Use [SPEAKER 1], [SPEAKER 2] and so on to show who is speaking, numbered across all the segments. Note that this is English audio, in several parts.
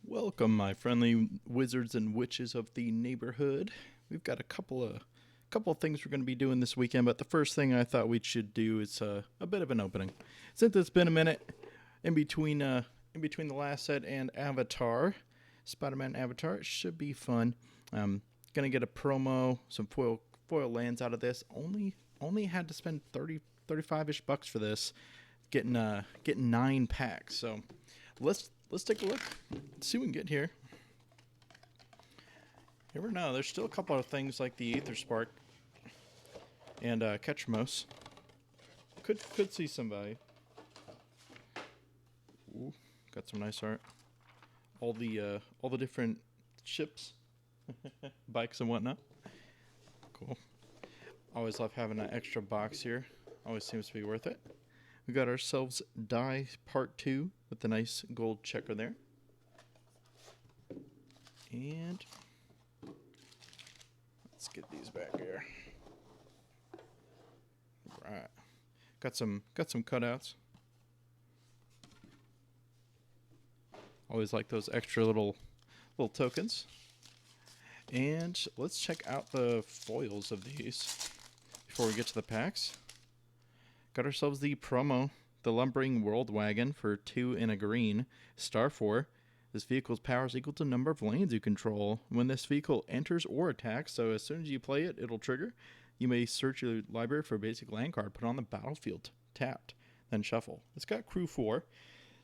[SPEAKER 1] Welcome, my friendly wizards and witches of the neighborhood. We've got a couple of things we're going to be doing this weekend, but the first thing I thought we should do is a bit of an opening. Since it's been a minute in between the last set and Avatar, Spider-Man Avatar, it should be fun. Gonna get a promo, some foil lands out of this. Only had to spend 35-ish bucks for this, getting 9 packs. So let's take a look. Let's see what we can get here. You never know. There's still a couple of things like the Aether Spark and Ketchmos. Could see some value. Ooh, got some nice art. All the different ships, bikes and whatnot. Cool. Always love having an extra box here. Always seems to be worth it. We got ourselves Die Part 2 with the nice gold checker there. And let's get these back here. All right. Got some cutouts. Always like those extra little tokens. And let's check out the foils of these before we get to the packs. Got ourselves the promo, the Lumbering World Wagon for 2 in a green, Star 4. This vehicle's power is equal to the number of lanes you control. When this vehicle enters or attacks, so as soon as you play it, it'll trigger. You may search your library for a basic land card, put on the battlefield, tapped, then shuffle. It's got crew 4.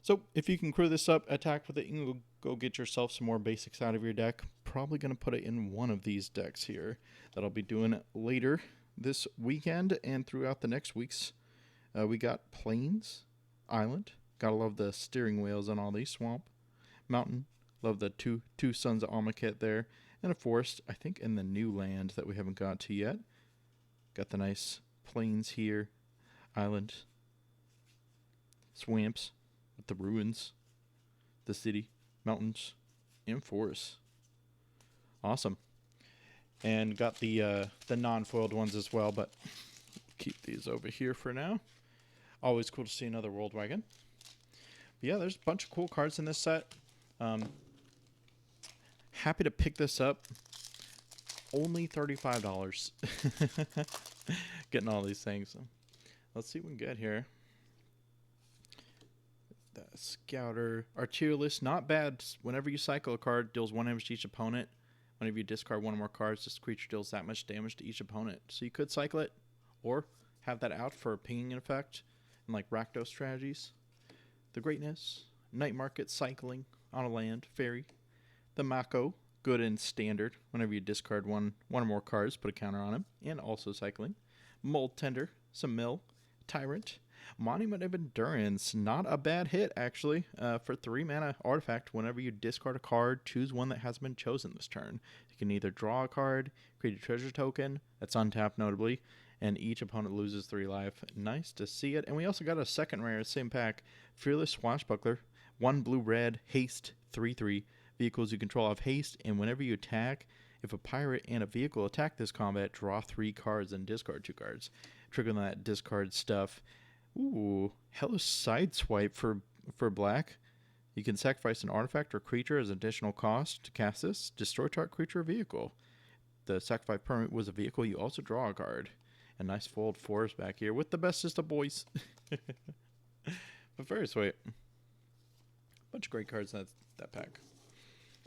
[SPEAKER 1] So if you can crew this up, attack with it, you can go get yourself some more basics out of your deck. Probably going to put it in one of these decks here that I'll be doing later this weekend and throughout the next weeks. We got Plains, Island. Gotta love the steering wheels on all these. Swamp, Mountain. Love the two Sons of Amakit there. And a Forest, I think in the new land that we haven't got to yet. Got the nice Plains here. Island. Swamps with the ruins. The city, mountains, and forests. Awesome. And got the non-foiled ones as well, but keep these over here for now. Always cool to see another World Wagon. But yeah, there's a bunch of cool cards in this set. Happy to pick this up. Only $35. Getting all these things. So let's see what we can get here. The Scouter. Artilleryist, not bad. Whenever you cycle a card, deals 1 damage to each opponent. Whenever you discard one or more cards, this creature deals that much damage to each opponent. So you could cycle it, or have that out for a pinging effect, and like Rakdos strategies. The Greatness, Night Market cycling on a land, fairy. The Mako, good and standard. Whenever you discard one or more cards, put a counter on him, and also cycling. Mold Tender, some mill. Tyrant, Monument of Endurance, not a bad hit actually. For 3 mana artifact, whenever you discard a card, choose one that has been chosen this turn. You can either draw a card, create a treasure token that's untapped notably, and each opponent loses 3 life. Nice to see it. And we also got a second rare, same pack, Fearless Swashbuckler, 1 blue-red, haste, 3/3. Vehicles you control have haste, and whenever you attack, if a pirate and a vehicle attack this combat, draw 3 cards and discard 2 cards. Triggering that discard stuff. Ooh, hellish Sideswipe for black. You can sacrifice an artifact or creature as an additional cost to cast this. Destroy target creature or vehicle. The sacrifice permanent was a vehicle. You also draw a card. A nice fold forest back here with the bestest of boys. But very sweet. Bunch of great cards in that pack.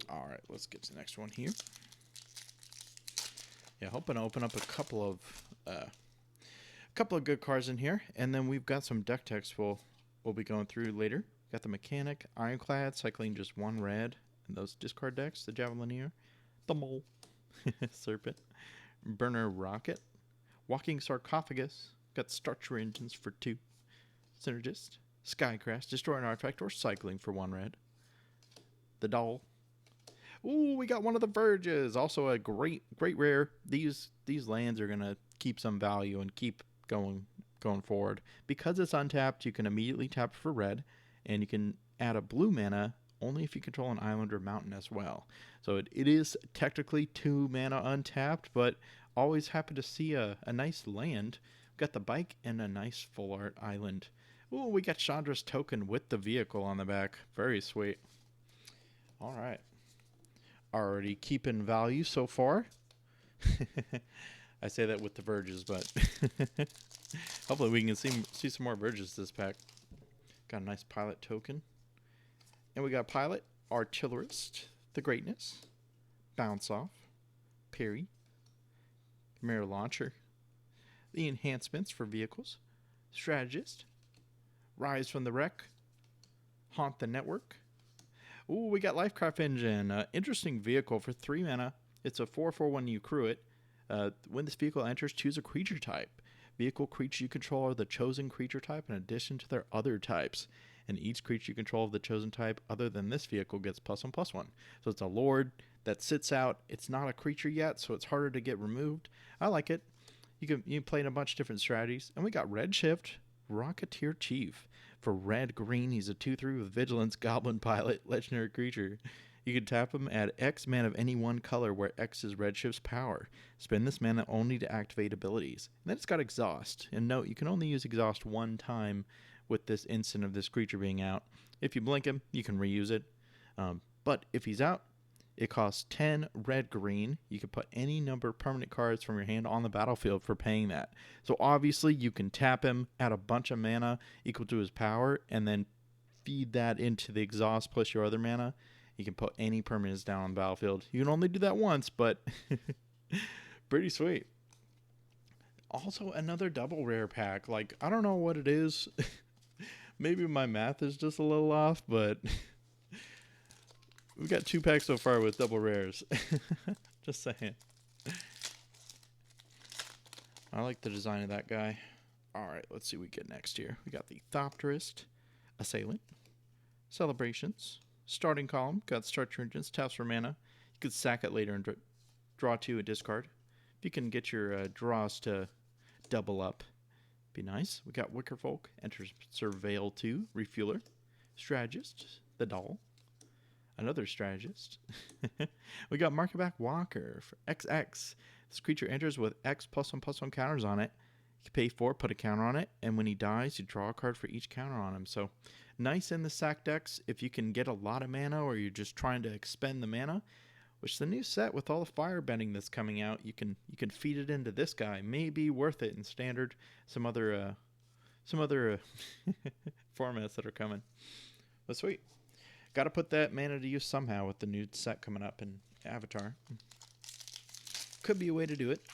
[SPEAKER 1] All right, let's get to the next one here. Yeah, hoping to open up a couple of good cards in here, and then we've got some deck text we'll be going through later. Got the Mechanic, Ironclad, cycling just 1 red, and those discard decks, the Javelineer, the Mole, Serpent, Burner Rocket, Walking Sarcophagus, got Structure Engines for 2, Synergist, Skycrash, destroy an artifact or cycling for 1 red, the Doll. Ooh, we got one of the Verges, also a great rare. These lands are gonna keep some value and keep going forward. Because it's untapped, you can immediately tap for red, and you can add a blue mana only if you control an island or mountain as well. So it is technically 2 mana untapped, but always happy to see a nice land. We've got the bike and a nice full art island. Ooh, we got Chandra's token with the vehicle on the back. Very sweet. All right. Already keeping value so far. I say that with the Verges, but hopefully we can see some more Verges this pack. Got a nice pilot token. And we got pilot, artillerist, the greatness, bounce off, parry, mirror launcher, the enhancements for vehicles, strategist, rise from the wreck, haunt the network. Ooh, we got Lifecraft Engine, interesting vehicle for 3 mana. It's a 4/4 when you crew it. When this vehicle enters, choose a creature type. Vehicle creature you control are the chosen creature type in addition to their other types. And each creature you control of the chosen type other than this vehicle gets +1/+1. So it's a lord that sits out. It's not a creature yet, so it's harder to get removed. I like it. You can play in a bunch of different strategies. And we got Redshift, Rocketeer Chief. For red-green, he's a 2/3 with Vigilance, Goblin Pilot, legendary creature. You can tap him, add X mana of any one color where X is Redshift's power. Spend this mana only to activate abilities. And then it's got Exhaust. And note, you can only use Exhaust one time with this instant of this creature being out. If you blink him, you can reuse it. But if he's out, it costs 10 red-green. You can put any number of permanent cards from your hand on the battlefield for paying that. So obviously you can tap him, add a bunch of mana equal to his power, and then feed that into the exhaust plus your other mana. You can put any permanents down on the battlefield. You can only do that once, but pretty sweet. Also, another double rare pack. Like, I don't know what it is. Maybe my math is just a little off, but we've got 2 packs so far with double rares. Just saying. I like the design of that guy. All right, let's see what we get next here. We got the Thopterist, Assailant, Celebrations, Starting Column. Got Start Your Engines, taps for mana. You could sack it later and draw 2 and discard. If you can get your draws to double up, be nice. We got Wickerfolk, enters Surveil 2, Refueler, Strategist, the Doll, another Strategist. We got Marketback Walker for XX. This creature enters with X +1/+1 counters on it. You can pay 4, put a counter on it, and when he dies, you draw a card for each counter on him. So nice in the sack decks if you can get a lot of mana or you're just trying to expend the mana. Which the new set with all the firebending that's coming out, you can feed it into this guy. May be worth it in standard. Some other formats that are coming. But sweet. Got to put that mana to use somehow with the new set coming up in Avatar. Could be a way to do it.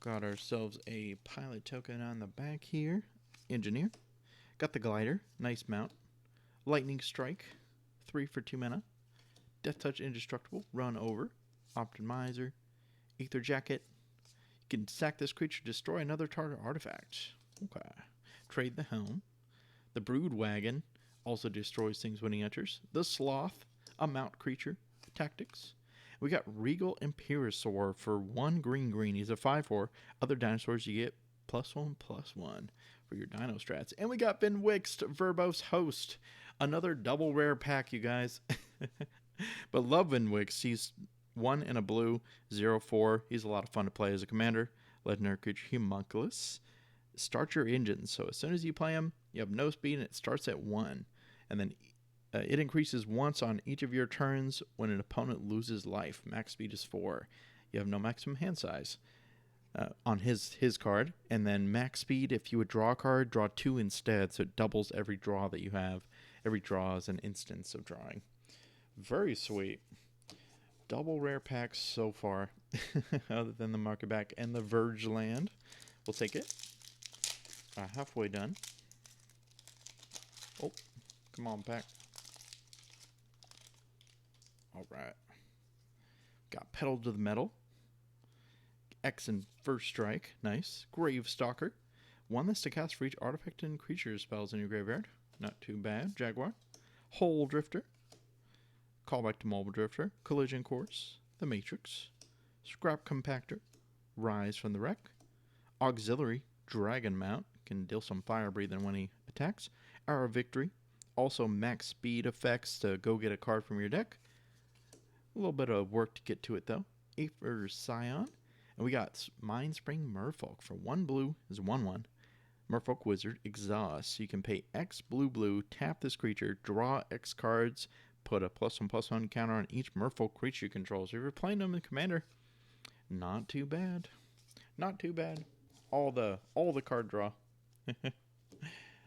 [SPEAKER 1] Got ourselves a pilot token on the back here. Engineer. Got the glider. Nice mount. Lightning Strike. 3 for 2 mana. Death Touch Indestructible, Run Over, Optimizer, Aether Jacket. You can sack this creature, destroy another target artifact. Okay. Trade the Helm. The Brood Wagon also destroys things when he enters. The Sloth, a mount creature. Tactics. We got Regal Imperiosaur for 1 green. He's a 5/4. Other dinosaurs you get +1/+1 for your dino strats. And we got Benwixt, Verbose Host. Another double rare pack, you guys. But love Benwixt. He's 1 in a blue, 0/4. He's a lot of fun to play as a commander. Legendary creature, Homunculus. Start your engines. So as soon as you play him, you have no speed and it starts at 1. And then it increases once on each of your turns when an opponent loses life. Max speed is 4. You have no maximum hand size on his card. And then max speed, if you would draw a card, draw 2 instead. So it doubles every draw that you have. Every draw is an instance of drawing. Very sweet. Double rare packs so far, other than the Market Back and the Verge Land. We'll take it. Halfway done. Oh, come on, pack. All right. Got Pedal to the Metal. X and First Strike. Nice. Gravestalker. 1 less to cast for each artifact and creature spells in your graveyard. Not too bad. Jaguar. Hole Drifter. Callback to Mobile Drifter, Collision Course, The Matrix, Scrap Compactor, Rise from the Wreck, Auxiliary, Dragon Mount, can deal some fire breathing when he attacks, Hour of Victory, also max speed effects to go get a card from your deck. A little bit of work to get to it though. Aether Scion, and we got Mindspring Merfolk for 1 blue is 1/1. Merfolk Wizard Exhaust. So you can pay X blue, tap this creature, draw X cards, put a +1/+1 counter on each merfolk creature you control. So if you're playing them in Commander, not too bad. Not too bad. All the card draw.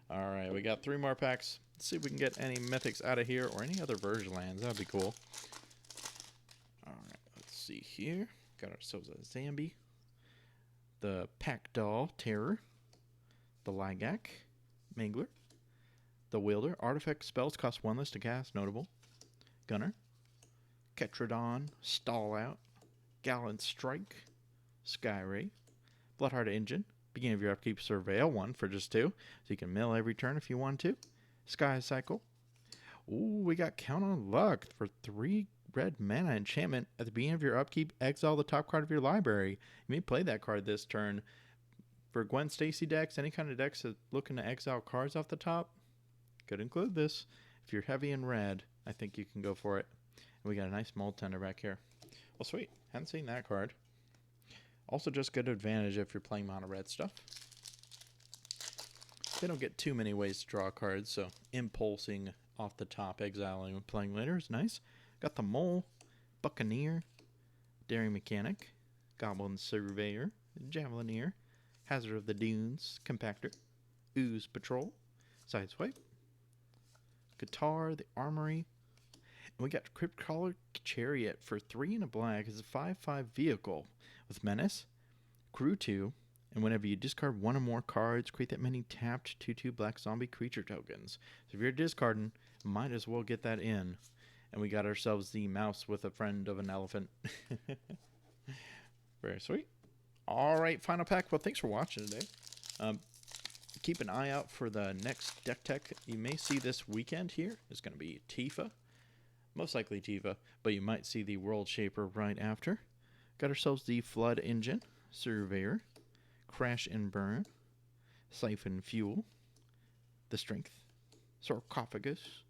[SPEAKER 1] All right, we got 3 more packs. Let's see if we can get any mythics out of here or any other version lands. That'd be cool. All right, let's see here. Got ourselves a Zambi, the Packdoll Terror, the Lygak Mangler, the Wielder. Artifact spells cost 1 less to cast. Notable. Gunner, Ketradon, Stall Out, Gallant Strike, Skyray, Bloodheart Engine. Beginning of your upkeep, Surveil 1 for just 2. So you can mill every turn if you want to. Sky Cycle. Ooh, we got Count on Luck for 3 red mana enchantment. At the beginning of your upkeep, exile the top card of your library. You may play that card this turn. For Gwen Stacy decks, any kind of decks that looking to exile cards off the top, could include this. If you're heavy in red, I think you can go for it. And we got a nice Mold Tender back here. Well, sweet. Hadn't seen that card. Also just good advantage if you're playing mono red stuff. They don't get too many ways to draw cards, so impulsing off the top, exiling and playing later is nice. Got the Mole, Buccaneer, Daring Mechanic, Goblin Surveyor, Javelineer, Hazard of the Dunes, Compactor, Ooze Patrol, Sideswipe, Guitar, the Armory, and we got Cryptcaller Chariot for 3 and a black. It's a 5/5 vehicle with Menace, Crew 2, and whenever you discard 1 or more cards, create that many tapped 2/2 black zombie creature tokens. So if you're discarding, might as well get that in. And we got ourselves the mouse with a friend of an elephant. Very sweet. All right, final pack. Well, thanks for watching today. Keep an eye out for the next deck tech you may see this weekend here. It's going to be Tifa. Most likely Tifa, but you might see the World Shaper right after. Got ourselves the Flood Engine, Surveyor, Crash and Burn, Siphon Fuel, the Strength, Sarcophagus,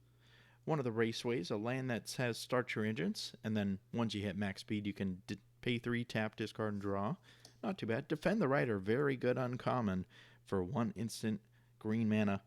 [SPEAKER 1] one of the Raceways, a land that has start your engines, and then once you hit max speed, you can pay 3, tap, discard, and draw. Not too bad. Defend the Rider, very good uncommon for 1 instant green mana.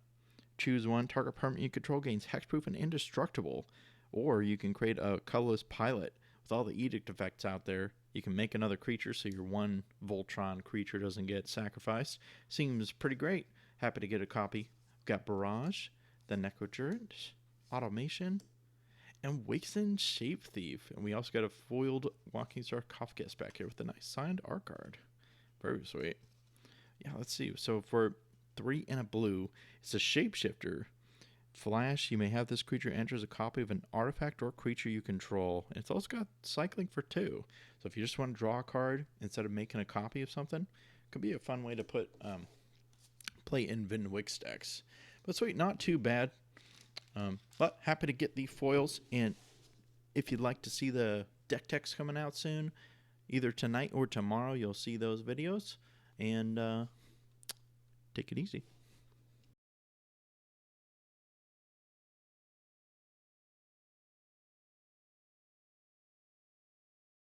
[SPEAKER 1] Choose 1, target permanent you control gains hexproof and indestructible. Or you can create a colorless pilot. With all the edict effects out there, you can make another creature so your 1 Voltron creature doesn't get sacrificed. Seems pretty great. Happy to get a copy. We've got Barrage, the Necrogurant, Automation, and Wakeson Shape Thief. And we also got a foiled Walking Sarcophagus back here with a nice signed art card. Very sweet. Yeah, let's see. So for 3 and a blue, it's a Shapeshifter. Flash, you may have this creature enter as a copy of an artifact or creature you control. And it's also got cycling for 2. So if you just want to draw a card instead of making a copy of something, it could be a fun way to put play in Vin Wix decks. But sweet, not too bad. But happy to get the foils. And if you'd like to see the deck techs coming out soon, either tonight or tomorrow, you'll see those videos. And take it easy.